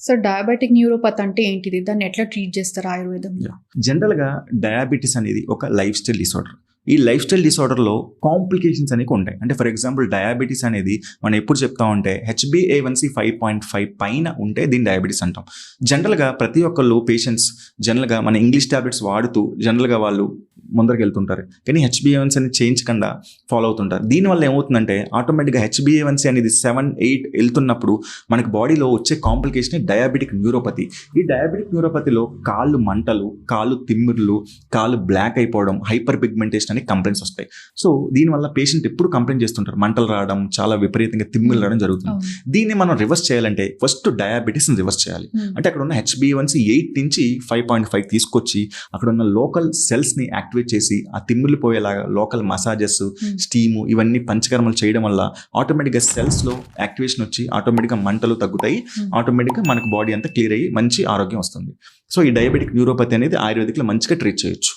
So diabetic neuropathy అంటే ఏంటిది? దాన్ని ఎట్లా ట్రీట్ చేస్తారు ఆయుర్వేదంలో? జనరల్గా డయాబెటీస్ అనేది ఒక లైఫ్ స్టైల్ డిసార్డర్. ఈ లైఫ్ స్టైల్ డిసార్డర్లో కాంప్లికేషన్స్ అనేవి ఉంటాయి. అంటే ఫర్ ఎగ్జాంపుల్ డయాబెటీస్ అనేది మనం ఎప్పుడు చెప్తా ఉంటే HbA1c 5.5 పైన ఉంటే దీన్ని డయాబెటీస్ అంటాం. జనరల్గా ప్రతి ఒక్కళ్ళు పేషెంట్స్ జనరల్గా మన ఇంగ్లీష్ టాబ్లెట్స్ వాడుతూ జనరల్గా వాళ్ళు ముందరికి వెళ్తుంటారు, కానీ HbA1c అనేది చేయించకుండా ఫాలో అవుతుంటారు. దీనివల్ల ఏమవుతుందంటే ఆటోమేటిక్గా HbA1c అనేది 7-8 వెళ్తున్నప్పుడు మనకి బాడీలో వచ్చే కాంప్లికేషన్ డయాబెటిక్ న్యూరోపతి. ఈ డయాబెటిక్ న్యూరోపతిలో కాళ్ళు మంటలు, కాళ్ళు తిమ్మిర్లు, కాళ్ళు బ్లాక్ అయిపోవడం, హైపర్ పిగ్మెంటేషన్ అని కంప్లైంట్స్ వస్తాయి. సో దీనివల్ల పేషెంట్ ఎప్పుడు కంప్లైంట్ చేస్తుంటారు, మంటలు రావడం, చాలా విపరీతంగా తిమ్మిర్లు రావడం జరుగుతుంది. దీన్ని మనం రివర్స్ చేయాలంటే ఫస్ట్ డయాబెటీస్ని రివర్స్ చేయాలి. అంటే అక్కడ ఉన్న HbA1c 8 నుంచి 5.5 తీసుకొచ్చి అక్కడ ఉన్న లోకల్ సెల్స్ని యాక్టివేట్ చేసి ఆ తిమ్మిర్లు పోయేలాగా లోకల్ మసాజెస్, స్టీము ఇవన్నీ పంచకర్మలు చేయడం వల్ల ఆటోమేటిక్గా సెల్స్లో యాక్టివేషన్ వచ్చి ఆటోమేటిక్గా మంటలు తగ్గుతాయి. ఆటోమేటిక్గా మనకు బాడీ అంతా క్లియర్ అయ్యి మంచి ఆరోగ్యం వస్తుంది. సో ఈ డయాబెటిక్ న్యూరోపతి అనేది ఆయుర్వేదిక్లో మంచిగా ట్రీట్ చేయొచ్చు.